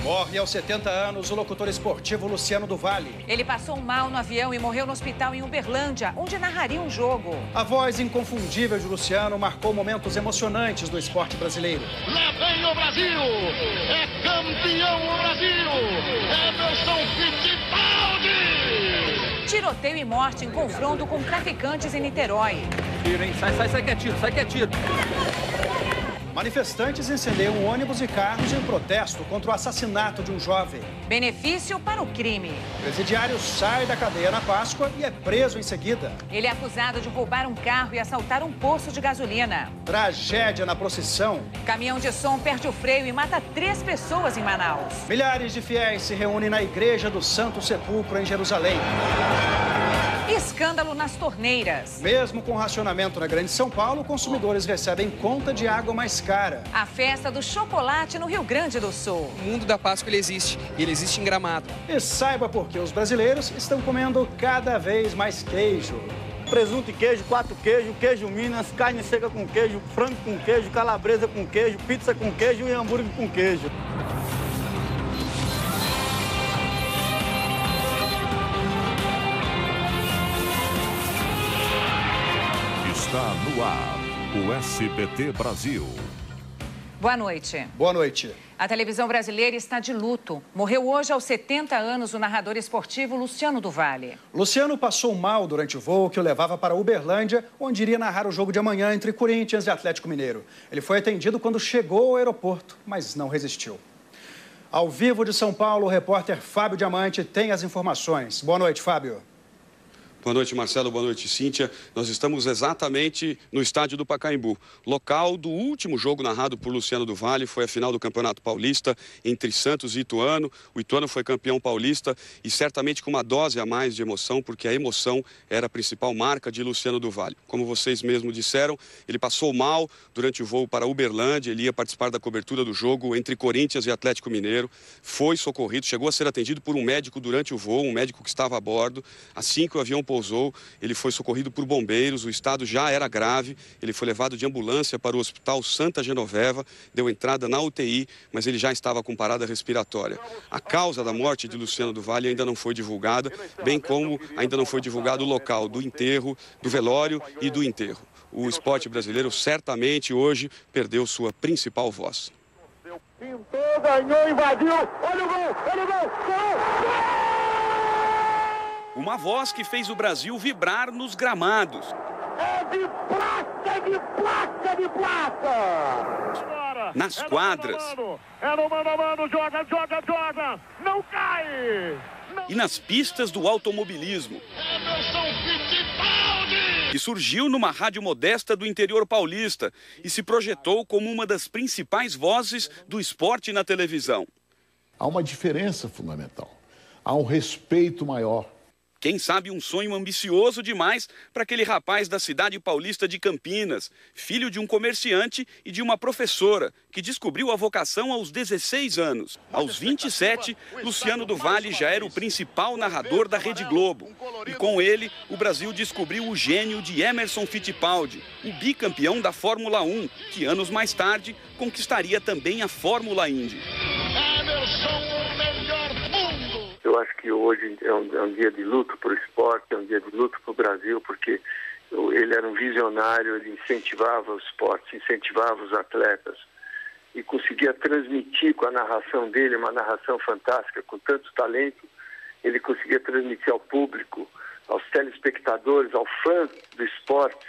Morre aos 70 anos o locutor esportivo Luciano do Vale. Ele passou mal no avião e morreu no hospital em Uberlândia, onde narraria um jogo. A voz inconfundível de Luciano marcou momentos emocionantes do esporte brasileiro. Lá vem o Brasil! É campeão o Brasil! Emerson Fittipaldi! Tiroteio e morte em confronto com traficantes em Niterói. Tiro, hein? Sai que é tiro, sai que é tiro. Manifestantes incendeiam ônibus e carros em protesto contra o assassinato de um jovem. Benefício para o crime. O presidiário sai da cadeia na Páscoa e é preso em seguida. Ele é acusado de roubar um carro e assaltar um posto de gasolina. Tragédia na procissão. Caminhão de som perde o freio e mata 3 pessoas em Manaus. Milhares de fiéis se reúnem na igreja do Santo Sepulcro em Jerusalém. Escândalo nas torneiras. Mesmo com racionamento na Grande São Paulo, consumidores recebem conta de água mais cara. A festa do chocolate no Rio Grande do Sul. O mundo da Páscoa ele existe, e ele existe em Gramado. E saiba por que os brasileiros estão comendo cada vez mais queijo. Presunto e queijo, 4 queijos, queijo Minas, carne seca com queijo, frango com queijo, calabresa com queijo, pizza com queijo e hambúrguer com queijo. Está no ar, o SBT Brasil. Boa noite. Boa noite. A televisão brasileira está de luto. Morreu hoje aos 70 anos o narrador esportivo Luciano do Vale. Luciano passou mal durante o voo que o levava para Uberlândia, onde iria narrar o jogo de amanhã entre Corinthians e Atlético Mineiro. Ele foi atendido quando chegou ao aeroporto, mas não resistiu. Ao vivo de São Paulo, o repórter Fábio Diamante tem as informações. Boa noite, Fábio. Boa noite, Marcelo. Boa noite, Cíntia. Nós estamos exatamente no estádio do Pacaembu, local do último jogo narrado por Luciano do Vale. Foi a final do Campeonato Paulista entre Santos e Ituano. O Ituano foi campeão paulista e certamente com uma dose a mais de emoção, porque a emoção era a principal marca de Luciano do Vale. Como vocês mesmos disseram, ele passou mal durante o voo para Uberlândia. Ele ia participar da cobertura do jogo entre Corinthians e Atlético Mineiro. Foi socorrido, chegou a ser atendido por um médico durante o voo, um médico que estava a bordo. Assim que o avião pousou, ele foi socorrido por bombeiros, o estado já era grave, ele foi levado de ambulância para o Hospital Santa Genoveva, deu entrada na UTI, mas ele já estava com parada respiratória. A causa da morte de Luciano do Vale ainda não foi divulgada, bem como ainda não foi divulgado o local do enterro, do velório e do enterro. O esporte brasileiro certamente hoje perdeu sua principal voz. Pintou, ganhou, invadiu, olha o gol, olha o gol, gol! Uma voz que fez o Brasil vibrar nos gramados. É de placa, é de placa, é de placa! Nas quadras. É no mano a mano, joga, não cai! E nas pistas do automobilismo. Emerson Fittipaldi! Que surgiu numa rádio modesta do interior paulista e se projetou como uma das principais vozes do esporte na televisão. Há uma diferença fundamental. Há um respeito maior. Quem sabe um sonho ambicioso demais para aquele rapaz da cidade paulista de Campinas, filho de um comerciante e de uma professora, que descobriu a vocação aos 16 anos. Aos 27, Luciano do Vale já era o principal narrador da Rede Globo. E com ele, o Brasil descobriu o gênio de Emerson Fittipaldi, o bicampeão da Fórmula 1, que anos mais tarde conquistaria também a Fórmula Indy. Eu acho que hoje é um dia de luto para o esporte, é um dia de luto para o Brasil, porque ele era um visionário, ele incentivava o esporte, incentivava os atletas e conseguia transmitir com a narração dele, uma narração fantástica, com tanto talento, ele conseguia transmitir ao público, aos telespectadores, ao fã do esporte,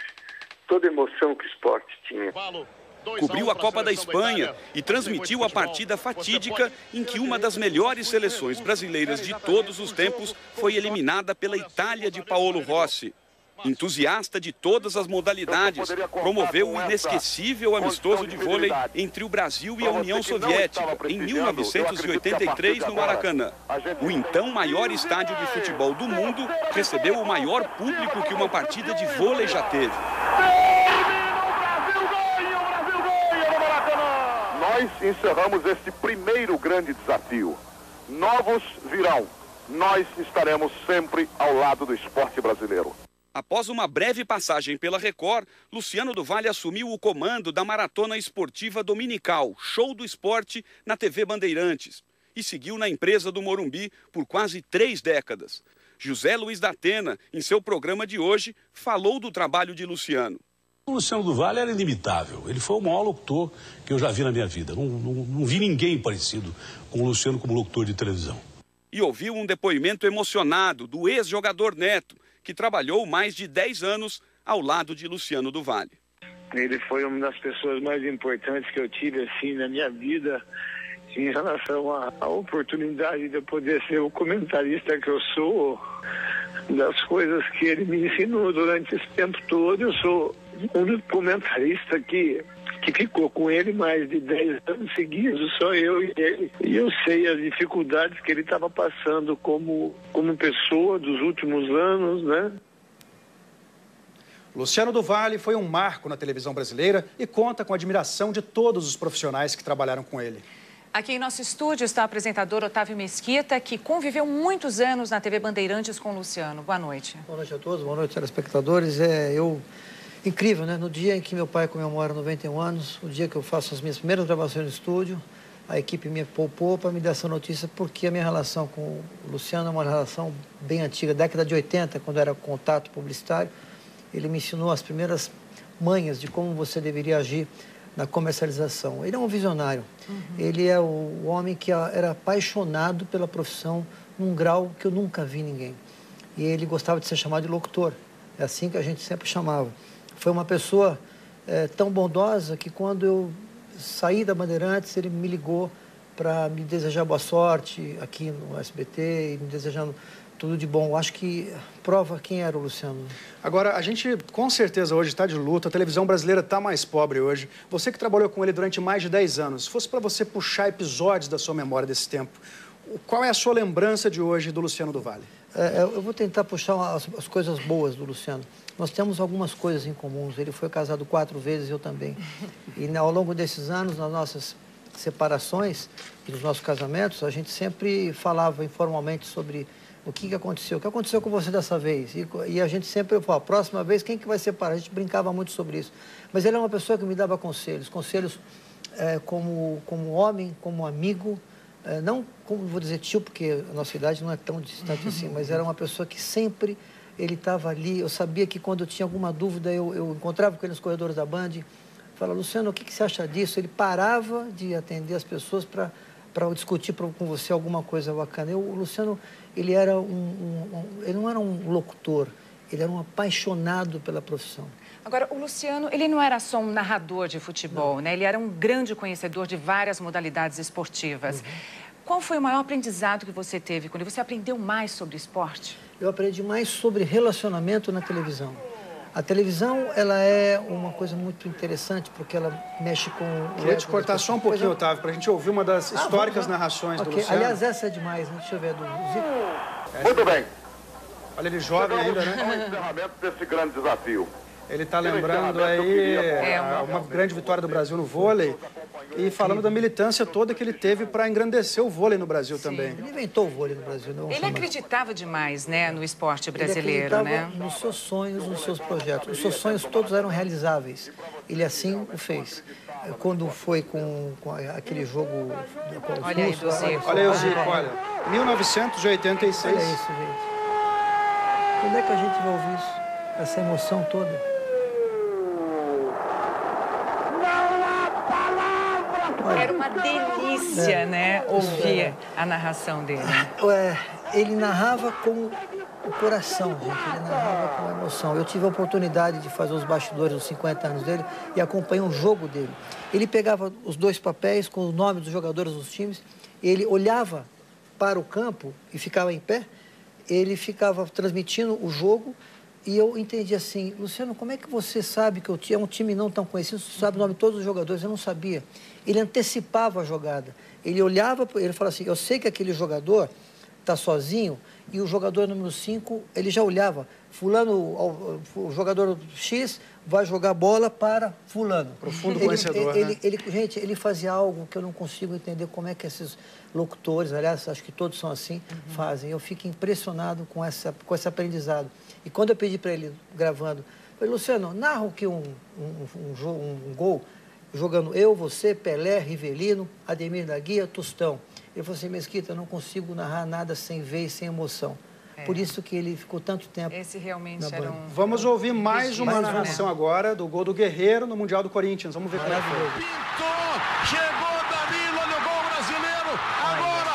toda a emoção que o esporte tinha. Cobriu a Copa da Espanha e transmitiu a partida fatídica em que uma das melhores seleções brasileiras de todos os tempos foi eliminada pela Itália de Paolo Rossi. Entusiasta de todas as modalidades, promoveu o inesquecível amistoso de vôlei entre o Brasil e a União Soviética, em 1983, no Maracanã. O então maior estádio de futebol do mundo recebeu o maior público que uma partida de vôlei já teve. Nós encerramos este primeiro grande desafio. Novos virão. Nós estaremos sempre ao lado do esporte brasileiro. Após uma breve passagem pela Record, Luciano do Vale assumiu o comando da maratona esportiva dominical, Show do Esporte, na TV Bandeirantes. e seguiu na empresa do Morumbi por quase 3 décadas. José Luiz da Atena, em seu programa de hoje, falou do trabalho de Luciano. O Luciano do Vale era inimitável. Ele foi o maior locutor que eu já vi na minha vida. Não vi ninguém parecido com o Luciano como locutor de televisão. E ouviu um depoimento emocionado do ex-jogador Neto, que trabalhou mais de 10 anos ao lado de Luciano do Vale. Ele foi uma das pessoas mais importantes que eu tive assim na minha vida, em relação à oportunidade de eu poder ser o comentarista que eu sou, das coisas que ele me ensinou durante esse tempo todo. Eu sou o único comentarista que ficou com ele mais de 10 anos seguidos, só eu e ele. E eu sei as dificuldades que ele estava passando como pessoa dos últimos anos, né? Luciano do Vale foi um marco na televisão brasileira e conta com a admiração de todos os profissionais que trabalharam com ele. Aqui em nosso estúdio está o apresentador Otávio Mesquita, que conviveu muitos anos na TV Bandeirantes com o Luciano. Boa noite. Boa noite a todos, boa noite, telespectadores. Incrível, né? No dia em que meu pai comemora 91 anos, o dia que eu faço as minhas primeiras gravações no estúdio, a equipe me poupou para me dar essa notícia, porque a minha relação com o Luciano é uma relação bem antiga, década de 80, quando era contato publicitário. Ele me ensinou as primeiras manhas de como você deveria agir na comercialização. Ele é um visionário. Ele é o homem que era apaixonado pela profissão num grau que eu nunca vi ninguém. E ele gostava de ser chamado de locutor. É assim que a gente sempre chamava. Foi uma pessoa tão bondosa que quando eu saí da Bandeirantes, ele me ligou para me desejar boa sorte aqui no SBT e me desejando tudo de bom. Acho que prova quem era o Luciano. Agora, a gente com certeza hoje está de luto, a televisão brasileira está mais pobre hoje. Você que trabalhou com ele durante mais de 10 anos, se fosse para você puxar episódios da sua memória desse tempo, qual é a sua lembrança de hoje do Luciano do Vale? Eu vou tentar puxar as coisas boas do Luciano. Nós temos algumas coisas em comuns. Ele foi casado 4 vezes, eu também. E ao longo desses anos, nas nossas separações e nos nossos casamentos, a gente sempre falava informalmente sobre o que aconteceu com você dessa vez? E a gente sempre falava, a próxima vez, quem que vai separar? A gente brincava muito sobre isso. Mas ele é uma pessoa que me dava conselhos como homem, como amigo, não como, vou dizer, tio, porque a nossa idade não é tão distante assim, mas era uma pessoa que sempre ele estava ali. Eu sabia que quando eu tinha alguma dúvida, eu encontrava com ele nos corredores da Band, falava, Luciano, o que você acha disso? Ele parava de atender as pessoas para discutir com você alguma coisa bacana. O Luciano, ele não era um locutor, ele era um apaixonado pela profissão. Agora, o Luciano, ele não era só um narrador de futebol, né? Ele era um grande conhecedor de várias modalidades esportivas. Qual foi o maior aprendizado que você teve com ele? Você aprendeu mais sobre esporte? Eu aprendi mais sobre relacionamento na televisão. A televisão, ela é uma coisa muito interessante, porque ela mexe com... Queria te cortar só um pouquinho, Otávio, para a gente ouvir uma das históricas narrações do Luciano. Aliás, essa é demais, né? Deixa eu ver, do Zico. Muito bem. Olha, ele jovem ainda, né? O encerramento desse grande desafio. Ele está lembrando aí uma grande vitória do Brasil no vôlei e falando da militância toda que ele teve para engrandecer o vôlei no Brasil também. Ele inventou o vôlei no Brasil. Ele acreditava demais, né, no esporte brasileiro, ele né? Nos seus sonhos, nos seus projetos. Os seus sonhos todos eram realizáveis. Ele assim o fez. Quando foi com aquele jogo... Olha aí do Zico. Olha aí o Zico, olha. 1986. Olha isso, gente. Quando é que a gente vai ouvir isso? Essa emoção toda. Era uma delícia, né, ouvir a narração dele. Ele narrava com o coração, gente. Ele narrava com emoção. Eu tive a oportunidade de fazer os bastidores dos 50 anos dele e acompanhar o jogo dele. Ele pegava os 2 papéis com o nome dos jogadores dos times, ele olhava para o campo e ficava em pé, ele ficava transmitindo o jogo. E eu entendi assim, Luciano, como é que você sabe que é um time não tão conhecido, você sabe o nome de todos os jogadores? Eu não sabia. Ele antecipava a jogada. Ele olhava, ele falava assim, eu sei que aquele jogador está sozinho e o jogador número 5, ele já olhava, fulano, o jogador X vai jogar bola para fulano. Profundo conhecedor, né? Gente, ele fazia algo que eu não consigo entender como é que esses locutores, aliás, acho que todos são assim, fazem. Eu fico impressionado com esse aprendizado. E quando eu pedi para ele, gravando, eu falei, Luciano, narra aqui um gol, jogando eu, você, Pelé, Rivelino, Ademir da Guia, Tostão. Ele falou assim, Mesquita, eu não consigo narrar nada sem ver e sem emoção. Por isso que ele ficou tanto tempo. Esse realmente era um... Vamos ouvir mais uma narração agora do gol do Guerreiro no Mundial do Corinthians. Vamos ver como é que foi. Pintou, chegou Danilo, olha o gol brasileiro. Agora,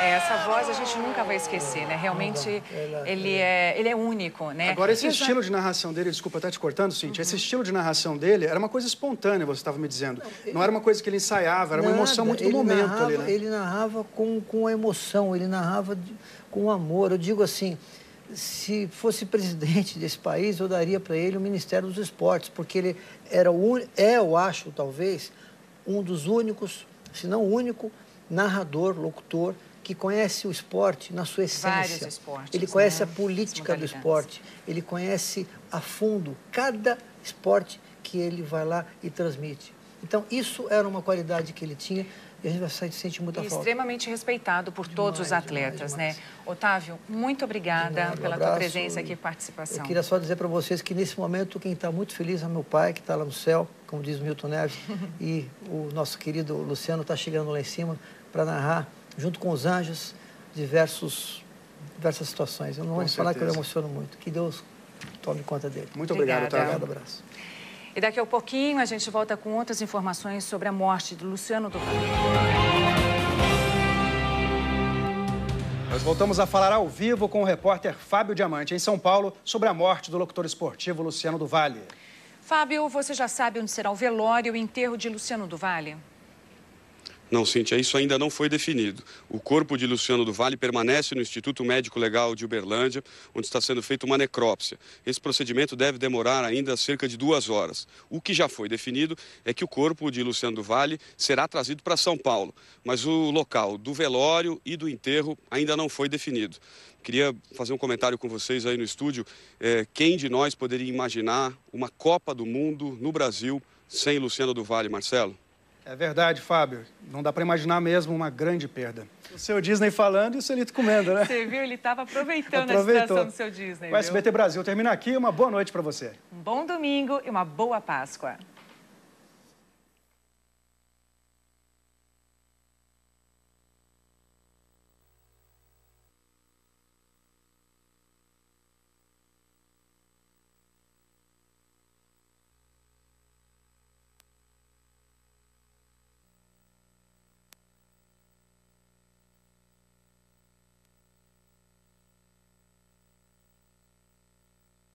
Essa voz a gente nunca vai esquecer, né? Realmente, ele é único, né? Agora, esse estilo de narração dele, desculpa até te cortando, Cíntia, esse estilo de narração dele era uma coisa espontânea, você estava me dizendo. Não era uma coisa que ele ensaiava, era uma emoção muito do momento ali, né? Ele narrava com a emoção, ele narrava com amor. Eu digo assim, se fosse presidente desse país, eu daria para ele o Ministério dos Esportes, porque ele era eu acho, talvez, um dos únicos, se não o único, narrador, locutor, que conhece o esporte na sua essência. Vários esportes, ele conhece a política do esporte, ele conhece a fundo cada esporte que ele vai lá e transmite. Então, isso era uma qualidade que ele tinha e a gente vai sentir muita falta. Extremamente respeitado por todos os atletas, né? Otávio, muito obrigada pela tua presença aqui e participação. Eu queria só dizer para vocês que, nesse momento, quem está muito feliz é meu pai, que está lá no céu, como diz o Milton Neves, e o nosso querido Luciano está chegando lá em cima para narrar, junto com os anjos, diversas situações. Eu não vou falar que eu emociono muito. Que Deus tome conta dele. Muito obrigado, Otávio. Obrigado, abraço. E daqui a pouquinho a gente volta com outras informações sobre a morte do Luciano do Vale. Nós voltamos a falar ao vivo com o repórter Fábio Diamante, em São Paulo, sobre a morte do locutor esportivo Luciano do Vale. Fábio, você já sabe onde será o velório e o enterro de Luciano do Vale? Não, Cíntia, isso ainda não foi definido. O corpo de Luciano do Vale permanece no Instituto Médico Legal de Uberlândia, onde está sendo feita uma necrópsia. Esse procedimento deve demorar ainda cerca de 2 horas. O que já foi definido é que o corpo de Luciano do Vale será trazido para São Paulo, mas o local do velório e do enterro ainda não foi definido. Queria fazer um comentário com vocês aí no estúdio. Quem de nós poderia imaginar uma Copa do Mundo no Brasil sem Luciano do Vale, Marcelo? É verdade, Fábio. Não dá para imaginar mesmo uma grande perda. O seu Disney falando e o Celito comendo, né? Você viu? Ele estava aproveitando a situação do seu Disney. O SBT Brasil termina aqui. Uma boa noite para você. Um bom domingo e uma boa Páscoa.